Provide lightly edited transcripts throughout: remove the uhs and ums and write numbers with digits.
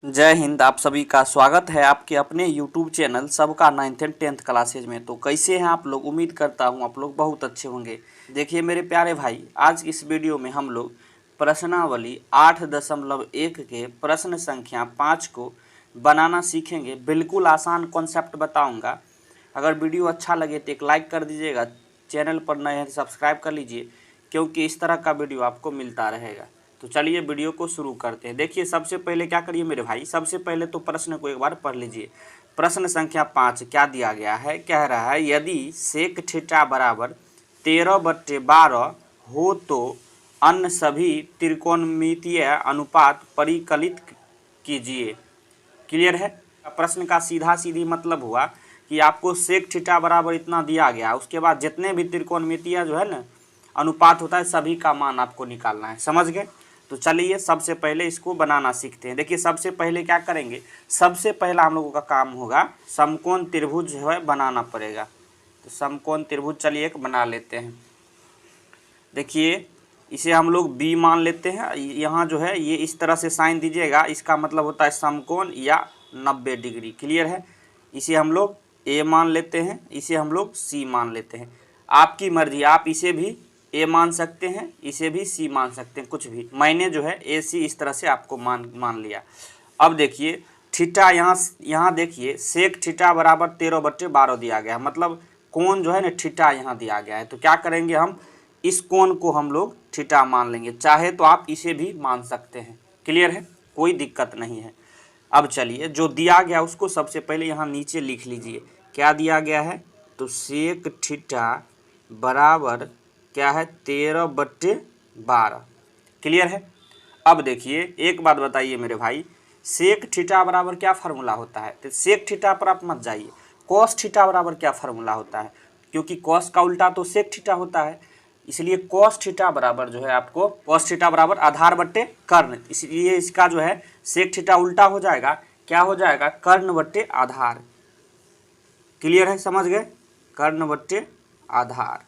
जय हिंद। आप सभी का स्वागत है आपके अपने YouTube चैनल सबका 9th एंड 10th क्लासेज में। तो कैसे हैं आप लोग? उम्मीद करता हूं आप लोग बहुत अच्छे होंगे। देखिए मेरे प्यारे भाई, आज की इस वीडियो में हम लोग प्रश्नावली 8.1 के प्रश्न संख्या 5 को बनाना सीखेंगे। बिल्कुल आसान कॉन्सेप्ट बताऊँगा। अगर वीडियो अच्छा लगे तो एक लाइक कर दीजिएगा, चैनल पर नए हैं सब्सक्राइब कर लीजिए, क्योंकि इस तरह का वीडियो आपको मिलता रहेगा। तो चलिए वीडियो को शुरू करते हैं। देखिए सबसे पहले क्या करिए मेरे भाई, सबसे पहले तो प्रश्न को एक बार पढ़ लीजिए। प्रश्न संख्या 5 क्या दिया गया है? कह रहा है यदि सेक थीटा बराबर 13/12 हो तो अन्य सभी त्रिकोणमितीय अनुपात परिकलित कीजिए। क्लियर है? प्रश्न का सीधा सीधी मतलब हुआ कि आपको सेक थीटा बराबर इतना दिया गया, उसके बाद जितने भी त्रिकोणमितीय जो है ना अनुपात होता है सभी का मान आपको निकालना है। समझ गए? तो चलिए सबसे पहले इसको बनाना सीखते हैं। देखिए सबसे पहले क्या करेंगे, सबसे पहला हम लोगों का काम होगा समकोण त्रिभुज जो है बनाना पड़ेगा। तो समकोण त्रिभुज चलिए एक बना लेते हैं। देखिए इसे हम लोग बी मान लेते हैं। यहाँ जो है ये इस तरह से साइन दीजिएगा, इसका मतलब होता है समकोण या 90 डिग्री। क्लियर है? इसे हम लोग ए मान लेते हैं, इसे हम लोग सी मान लेते हैं। आपकी मर्जी, आप इसे भी ए मान सकते हैं, इसे भी सी मान सकते हैं, कुछ भी। मैंने जो है ए सी इस तरह से आपको मान लिया। अब देखिए थीटा यहाँ देखिए सेक थीटा बराबर 13/12 दिया गया, मतलब कोण जो है ना थीटा यहाँ दिया गया है। तो क्या करेंगे, हम इस कोण को हम लोग थीटा मान लेंगे। चाहे तो आप इसे भी मान सकते हैं। क्लियर है? कोई दिक्कत नहीं है। अब चलिए जो दिया गया उसको सबसे पहले यहाँ नीचे लिख लीजिए। क्या दिया गया है? तो सेक थीटा बराबर क्या है? 13/12। क्लियर है? अब देखिए एक बात बताइए मेरे भाई, सेक थीटा बराबर क्या फार्मूला होता है? तो सेक थीटा पर आप मत जाइए। कॉस थीटा बराबर क्या फार्मूला होता है? क्योंकि कॉस का उल्टा तो सेक थीटा होता है, इसलिए कॉस थीटा बराबर जो है आपको कॉस थीटा बराबर आधार बट्टे कर्ण। इसलिए इसका जो है सेक थीटा उल्टा हो जाएगा, क्या हो जाएगा? कर्ण बट्टे आधार। क्लियर है? समझ गए? कर्ण बट्टे आधार।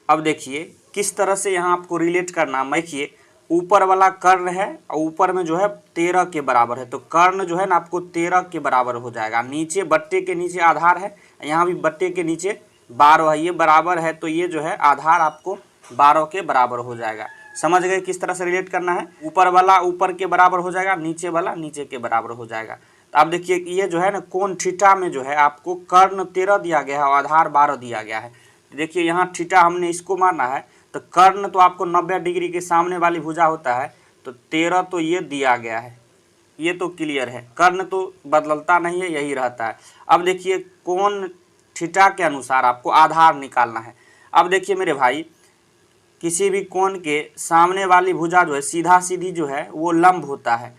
अब देखिए किस तरह से यहाँ आपको रिलेट करना। देखिए ऊपर वाला कर्ण है और ऊपर में जो है 13 के बराबर है, तो कर्ण जो है ना आपको 13 के बराबर हो जाएगा। नीचे बट्टे के नीचे आधार है, यहाँ भी बट्टे के नीचे 12 है, ये बराबर है, तो ये जो है आधार आपको 12 के बराबर हो जाएगा। समझ गए किस तरह से रिलेट करना है? ऊपर वाला ऊपर के बराबर हो जाएगा, नीचे वाला नीचे के बराबर हो जाएगा। तो आप देखिए ये जो है ना कोण थीटा में जो है आपको कर्ण 13 दिया गया है और आधार 12 दिया गया है। देखिए यहाँ थीटा हमने इसको माना है, तो कर्ण तो आपको 90 डिग्री के सामने वाली भुजा होता है, तो 13 तो ये दिया गया है, ये तो क्लियर है। कर्ण तो बदलता नहीं है, यही रहता है। अब देखिए कोण थीटा के अनुसार आपको आधार निकालना है। अब देखिए मेरे भाई, किसी भी कोण के सामने वाली भुजा जो है सीधा सीधी जो है वो लंब होता है,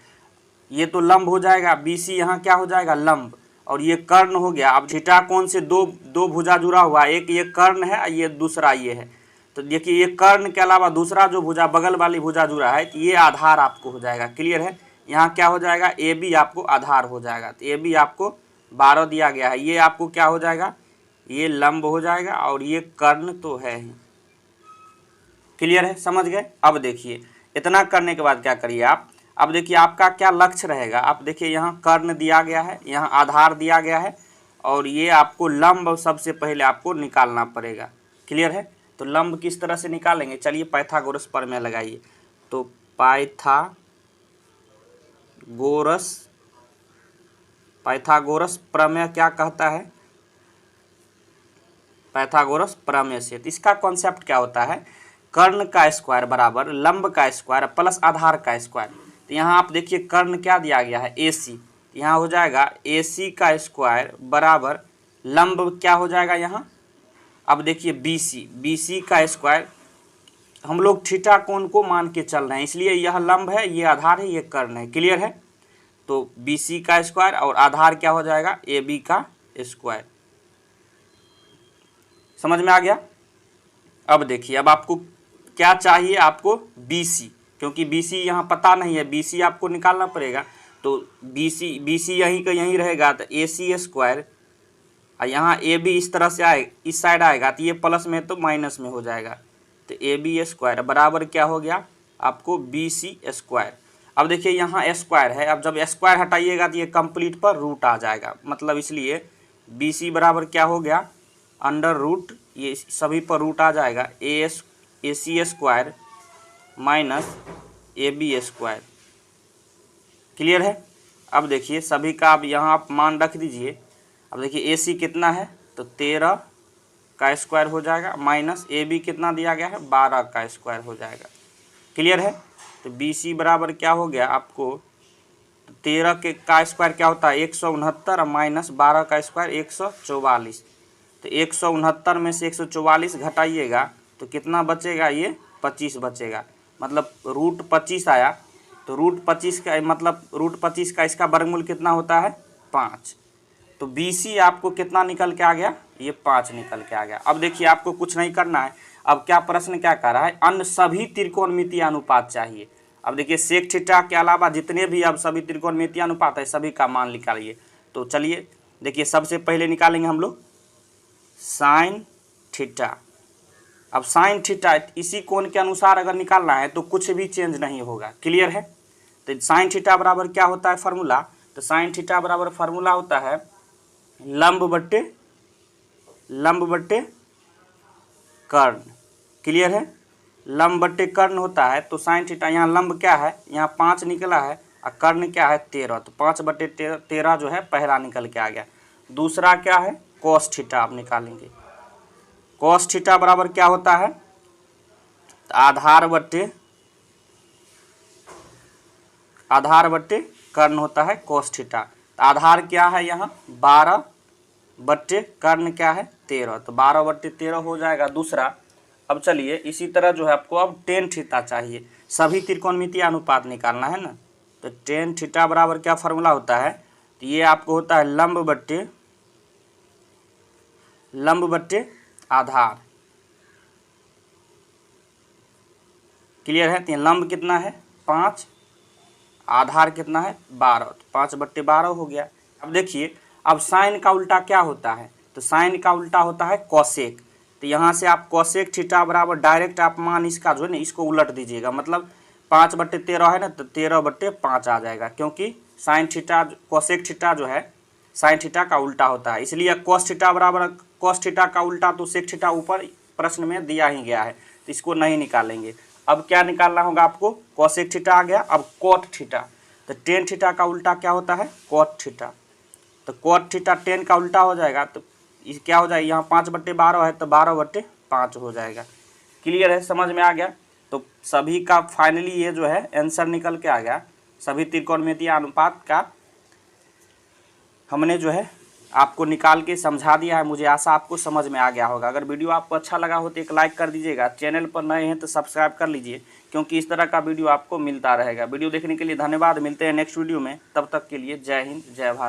ये तो लंब हो जाएगा। BC यहाँ क्या हो जाएगा? लंब। और ये कर्ण हो गया। अब थीटा कोण से दो भुजा जुड़ा हुआ है, एक ये कर्ण है, ये दूसरा ये है। तो देखिए ये कर्ण के अलावा दूसरा जो भुजा बगल वाली भुजा जुड़ा है, तो ये आधार आपको हो जाएगा। क्लियर है? यहाँ क्या हो जाएगा? AB आपको आधार हो जाएगा। तो AB आपको 12 दिया गया है, ये आपको क्या हो जाएगा? ये लंब हो जाएगा और ये कर्ण तो है ही। क्लियर है? समझ गए? अब देखिए इतना करने के बाद क्या करिए आप, अब देखिए आपका क्या लक्ष्य रहेगा। आप देखिए यहाँ कर्ण दिया गया है, यहाँ आधार दिया गया है, और ये आपको लंब सबसे पहले आपको निकालना पड़ेगा। क्लियर है? तो लंब किस तरह से निकालेंगे? चलिए पाइथागोरस प्रमेय लगाइए। तो पाइथागोरस प्रमेय क्या कहता है? पाइथागोरस प्रमेय से तो इसका कॉन्सेप्ट क्या होता है? कर्ण का स्क्वायर बराबर लंब का स्क्वायर प्लस आधार का स्क्वायर। तो यहाँ आप देखिए कर्ण क्या दिया गया है? AC। यहाँ हो जाएगा AC का स्क्वायर बराबर लंब क्या हो जाएगा यहाँ? अब देखिए BC का स्क्वायर। हम लोग थीटा कोण को मान के चल रहे हैं, इसलिए यह लंब है, ये आधार है, ये कर्ण है। क्लियर है? तो BC का स्क्वायर और आधार क्या हो जाएगा? AB का स्क्वायर। समझ में आ गया? अब देखिए अब आपको क्या चाहिए? आपको BC, क्योंकि BC यहाँ पता नहीं है, BC आपको निकालना पड़ेगा। तो BC यहीं का यहीं रहेगा, तो AC स्क्वायर, और यहाँ AB इस तरह से आए, इस साइड आएगा, तो ये प्लस में तो माइनस में हो जाएगा। तो AB स्क्वायर बराबर क्या हो गया आपको? BC square. अब देखिए यहाँ स्क्वायर है, अब जब स्क्वायर हटाइएगा तो ये कंप्लीट पर रूट आ जाएगा, मतलब इसलिए बी सी बराबर क्या हो गया, अंडर रूट, ये सभी पर रूट आ जाएगा, A C square minus A B square. Clear है। अब देखिए सभी का अब यहाँ आप मान रख दीजिए। अब देखिए ए सी कितना है, तो 13 का स्क्वायर हो जाएगा, माइनस ए बी कितना दिया गया है, 12 का स्क्वायर हो जाएगा। क्लियर है। तो बी सी बराबर क्या हो गया आपको, 13 के का स्क्वायर क्या होता है 169 और माइनस 12 का स्क्वायर 144। तो 169 में से 144 घटाइएगा तो कितना बचेगा, ये 25 बचेगा, मतलब रूट 25 आया। तो रूट 25 का मतलब रूट 25 का इसका वर्गमूल कितना होता है, 5। तो बी सी आपको कितना निकल के आ गया, ये 5 निकल के आ गया। अब देखिए आपको कुछ नहीं करना है। अब क्या प्रश्न क्या कर रहा है, अन्य सभी त्रिकोणमितीय अनुपात चाहिए। अब देखिए सेक थीटा के अलावा जितने भी अब सभी त्रिकोणमितीय अनुपात है सभी का मान निकालिए। तो चलिए देखिए सबसे पहले निकालेंगे हम लोग साइन थीटा। अब साइन थीटा इसी कोण के अनुसार अगर निकालना है तो कुछ भी चेंज नहीं होगा। क्लियर है। तो साइन थीटा बराबर क्या होता है फार्मूला, तो साइन थीटा बराबर फार्मूला होता है लंब बट्टे कर्ण। क्लियर है। लंब बट्टे कर्ण होता है। तो साइन थीटा, यहाँ लंब क्या है, यहाँ 5 निकला है और कर्ण क्या है 13, तो 5/13 जो है पहला निकल के आ गया। दूसरा क्या है कॉस थीटा आप निकालेंगे। कॉस थीटा बराबर क्या होता है, आधार बट्टे कर्ण होता है कॉस थीटा। तो आधार क्या है यहाँ 12 बट्टे कर्ण क्या है 13, तो 12/13 हो जाएगा दूसरा। अब चलिए इसी तरह जो है आपको अब टेन थीटा चाहिए, सभी त्रिकोणमितीय अनुपात निकालना है ना। तो टेन थीटा बराबर क्या फार्मूला होता है, तो ये आपको होता है लंब बट्टे आधार। क्लियर है। तो लंब कितना है 5, आधार कितना है 12, तो 5/12 हो गया। अब देखिए अब साइन का उल्टा क्या होता है, तो साइन का उल्टा होता है कोसेक। तो यहाँ से आप कोसेक थीटा बराबर डायरेक्ट आप मान इसका जो है ना इसको उलट दीजिएगा, मतलब 5/13 है ना तो 13/5 आ जाएगा, क्योंकि साइन थीटा कोसेक थीटा जो है साइन थीटा का उल्टा होता है। इसलिए कोस थीटा बराबर कोस थीटा का उल्टा तो सेक थीटा ऊपर प्रश्न में दिया ही गया है, तो इसको नहीं निकालेंगे। अब क्या निकालना होगा आपको, कोसेक थीटा आ गया। अब कोट थीटा, तो टेन थीटा का उल्टा क्या होता है कोट थीटा। तो कोट थीटा टेन का उल्टा हो जाएगा, तो क्या हो जाएगा यहाँ 5/12 है तो 12/5 हो जाएगा। क्लियर है, समझ में आ गया। तो सभी का फाइनली ये जो है आंसर निकल के आ गया, सभी त्रिकोणमितीय अनुपात का हमने जो है आपको निकाल के समझा दिया है। मुझे आशा आपको समझ में आ गया होगा। अगर वीडियो आपको अच्छा लगा हो तो एक लाइक कर दीजिएगा, चैनल पर नए हैं तो सब्सक्राइब कर लीजिए, क्योंकि इस तरह का वीडियो आपको मिलता रहेगा। वीडियो देखने के लिए धन्यवाद, मिलते हैं नेक्स्ट वीडियो में, तब तक के लिए जय हिंद जय भारत।